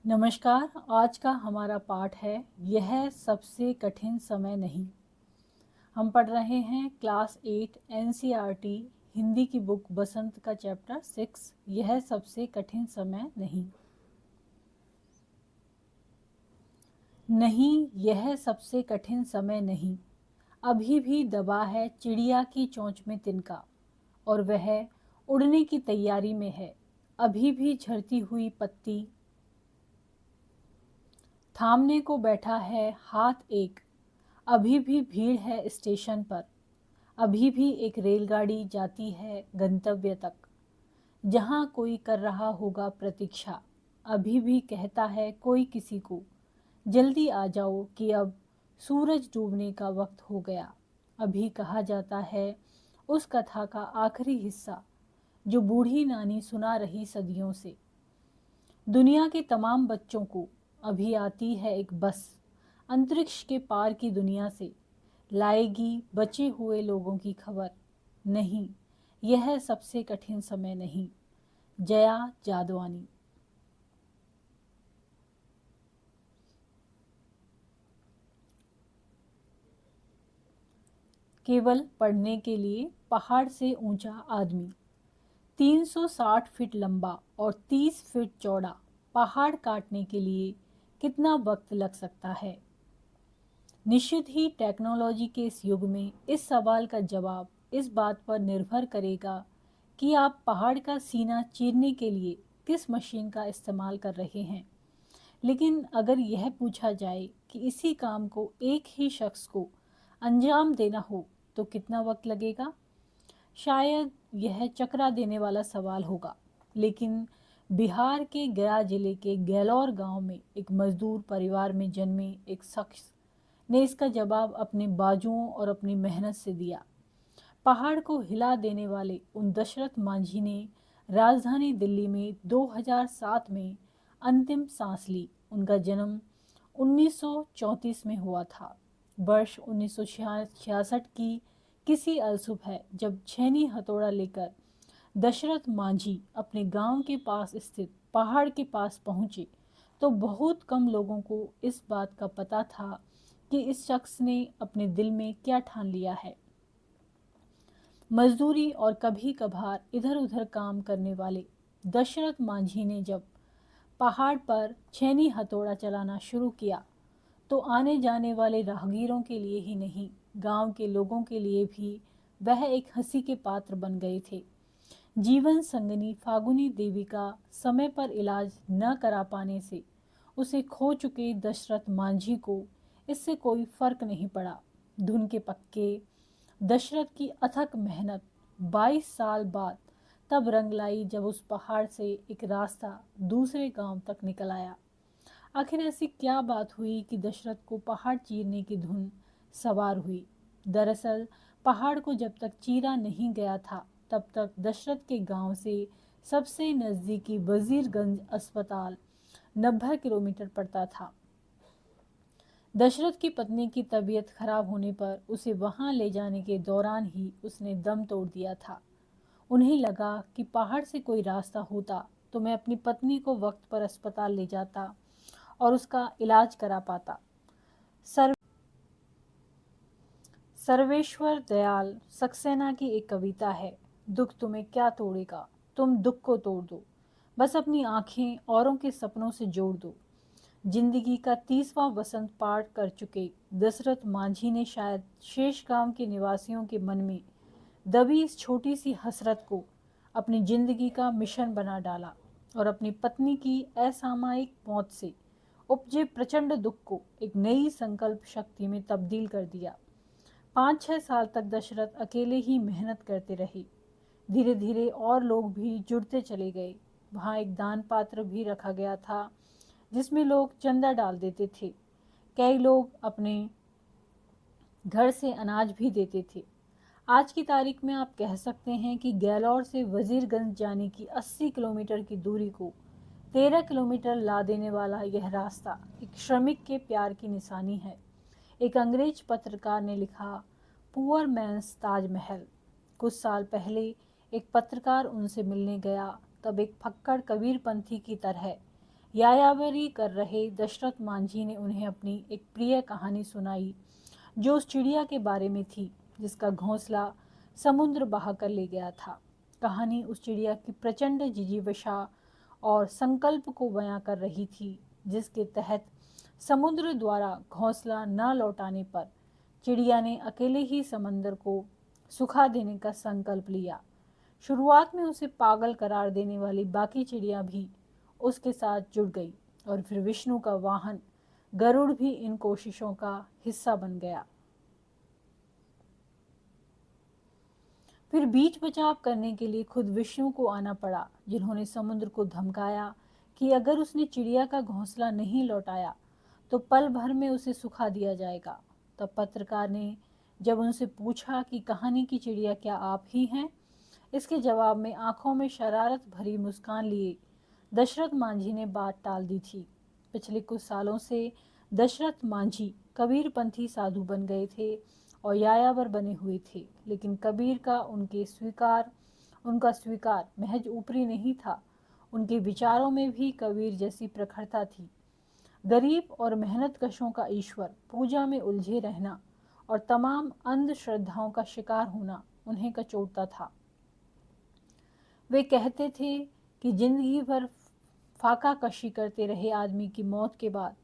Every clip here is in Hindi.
नमस्कार। आज का हमारा पाठ है यह सबसे कठिन समय नहीं। हम पढ़ रहे हैं क्लास 8 एनसीईआरटी हिंदी की बुक बसंत का चैप्टर 6 यह सबसे कठिन समय नहीं। नहीं, यह सबसे कठिन समय नहीं। अभी भी दबा है चिड़िया की चोंच में तिनका और वह उड़ने की तैयारी में है। अभी भी झड़ती हुई पत्ती थामने को बैठा है हाथ एक। अभी भी भीड़ है स्टेशन पर। अभी भी एक रेलगाड़ी जाती है गंतव्य तक, जहाँ कोई कर रहा होगा प्रतीक्षा। अभी भी कहता है कोई किसी को, जल्दी आ जाओ कि अब सूरज डूबने का वक्त हो गया। अभी कहा जाता है उस कथा का आखिरी हिस्सा जो बूढ़ी नानी सुना रही सदियों से। दुनिया के तमाम बच्चों को अभी आती है एक बस अंतरिक्ष के पार की दुनिया से, लाएगी बचे हुए लोगों की खबर। नहीं, यह सबसे कठिन समय नहीं। जया जादवानी। केवल पढ़ने के लिए पहाड़ से ऊंचा आदमी 360 फीट लंबा और 30 फीट चौड़ा पहाड़ काटने के लिए कितना वक्त लग सकता है? निश्चित ही टेक्नोलॉजी के इस युग में इस सवाल का जवाब इस बात पर निर्भर करेगा कि आप पहाड़ का सीना चीरने के लिए किस मशीन का इस्तेमाल कर रहे हैं। लेकिन अगर यह पूछा जाए कि इसी काम को एक ही शख्स को अंजाम देना हो तो कितना वक्त लगेगा, शायद यह चकरा देने वाला सवाल होगा। लेकिन बिहार के गया जिले के गैलौर गांव में एक मजदूर परिवार में जन्मे एक शख्स ने इसका जवाब अपने बाजुओं और अपनी मेहनत से दिया। पहाड़ को हिला देने वाले उन दशरथ मांझी ने राजधानी दिल्ली में 2007 में अंतिम सांस ली। उनका जन्म 1934 में हुआ था। वर्ष 1966 की किसी अलसुबह जब छेनी हथौड़ा लेकर दशरथ मांझी अपने गांव के पास स्थित पहाड़ के पास पहुंचे तो बहुत कम लोगों को इस बात का पता था कि इस शख्स ने अपने दिल में क्या ठान लिया है। मजदूरी और कभी कभार इधर उधर काम करने वाले दशरथ मांझी ने जब पहाड़ पर छेनी हथौड़ा चलाना शुरू किया तो आने जाने वाले राहगीरों के लिए ही नहीं, गांव के लोगों के लिए भी वह एक हंसी के पात्र बन गए थे। जीवन संगनी फागुनी देवी का समय पर इलाज न करा पाने से उसे खो चुके दशरथ मांझी को इससे कोई फर्क नहीं पड़ा। धुन के पक्के दशरथ की अथक मेहनत 22 साल बाद तब रंग लाई जब उस पहाड़ से एक रास्ता दूसरे गांव तक निकल आया। आखिर ऐसी क्या बात हुई कि दशरथ को पहाड़ चीरने की धुन सवार हुई? दरअसल पहाड़ को जब तक चीरा नहीं गया था तब तक दशरथ के गांव से सबसे नज़दीकी वजीरगंज अस्पताल 90 किलोमीटर पड़ता था। दशरथ की पत्नी की तबीयत खराब होने पर उसे वहां ले जाने के दौरान ही उसने दम तोड़ दिया था। उन्हें लगा कि पहाड़ से कोई रास्ता होता तो मैं अपनी पत्नी को वक्त पर अस्पताल ले जाता और उसका इलाज करा पाता। सर्वेश्वर दयाल सक्सेना की एक कविता है, दुख तुम्हें क्या तोड़ेगा, तुम दुख को तोड़ दो, बस अपनी आंखें औरों के सपनों से जोड़ दो। जिंदगी का 30वां वसंत पार कर चुके दशरथ मांझी ने शायद शेष गांव के निवासियों के मन में दबी इस छोटी सी हसरत को अपनी जिंदगी का मिशन बना डाला और अपनी पत्नी की असामयिक मौत से उपजे प्रचंड दुख को एक नई संकल्प शक्ति में तब्दील कर दिया। 5-6 साल तक दशरथ अकेले ही मेहनत करते रहे। धीरे धीरे और लोग भी जुड़ते चले गए। वहाँ एक दान पात्र भी रखा गया था जिसमें लोग चंदा डाल देते थे। कई लोग अपने घर से अनाज भी देते थे। आज की तारीख में आप कह सकते हैं कि गैलौर से वजीरगंज जाने की 80 किलोमीटर की दूरी को 13 किलोमीटर ला देने वाला यह रास्ता एक श्रमिक के प्यार की निशानी है। एक अंग्रेज पत्रकार ने लिखा, पुअर मैन्स ताजमहल। कुछ साल पहले एक पत्रकार उनसे मिलने गया, तब एक फक्कड़ कबीरपंथी की तरह यायावरी कर रहे दशरथ मांझी ने उन्हें अपनी एक प्रिय कहानी सुनाई जो उस चिड़िया के बारे में थी जिसका घोंसला समुद्र बहा कर ले गया था। कहानी उस चिड़िया की प्रचंड जिजीविषा और संकल्प को बयां कर रही थी जिसके तहत समुद्र द्वारा घोंसला न लौटाने पर चिड़िया ने अकेले ही समंदर को सुखा देने का संकल्प लिया। शुरुआत में उसे पागल करार देने वाली बाकी चिड़िया भी उसके साथ जुड़ गई और फिर विष्णु का वाहन गरुड़ भी इन कोशिशों का हिस्सा बन गया। फिर बीच बचाव करने के लिए खुद विष्णु को आना पड़ा, जिन्होंने समुद्र को धमकाया कि अगर उसने चिड़िया का घोंसला नहीं लौटाया तो पल भर में उसे सुखा दिया जाएगा। तब पत्रकार ने जब उनसे पूछा कि कहानी की चिड़िया क्या आप ही हैं, इसके जवाब में आंखों में शरारत भरी मुस्कान लिए दशरथ मांझी ने बात टाल दी थी। पिछले कुछ सालों से दशरथ मांझी कबीरपंथी साधु बन गए थे और यायावर बने हुए थे, लेकिन कबीर का उनका स्वीकार महज ऊपरी नहीं था। उनके विचारों में भी कबीर जैसी प्रखरता थी। गरीब और मेहनतकशों का ईश्वर पूजा में उलझे रहना और तमाम अंधश्रद्धाओं का शिकार होना उन्हें कचोटता था। वे कहते थे कि जिंदगी भर फाका कशी करते रहे आदमी की मौत के बाद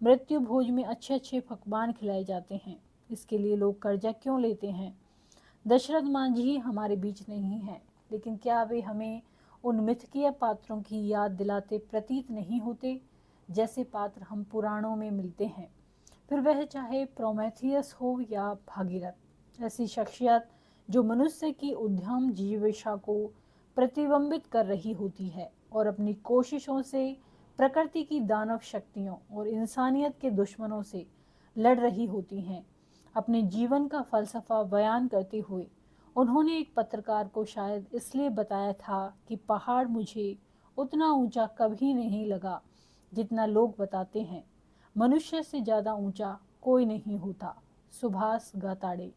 मृत्यु भोज में अच्छे अच्छे पकवान खिलाए जाते हैं। इसके लिए लोग कर्जा क्यों लेते हैं? दशरथ मांझी हमारे बीच नहीं है, लेकिन क्या वे हमें उन मिथकीय पात्रों की याद दिलाते प्रतीत नहीं होते जैसे पात्र हम पुराणों में मिलते हैं, फिर वह चाहे प्रोमेथियस हो या भागीरथ। ऐसी शख्सियत जो मनुष्य की उद्यम जीविका को प्रतिबिंबित कर रही होती है और अपनी कोशिशों से प्रकृति की दानव शक्तियों और इंसानियत के दुश्मनों से लड़ रही होती हैं। अपने जीवन का फलसफा बयान करते हुए उन्होंने एक पत्रकार को शायद इसलिए बताया था कि पहाड़ मुझे उतना ऊंचा कभी नहीं लगा जितना लोग बताते हैं। मनुष्य से ज़्यादा ऊंचा कोई नहीं होता। सुभाष गाताड़े।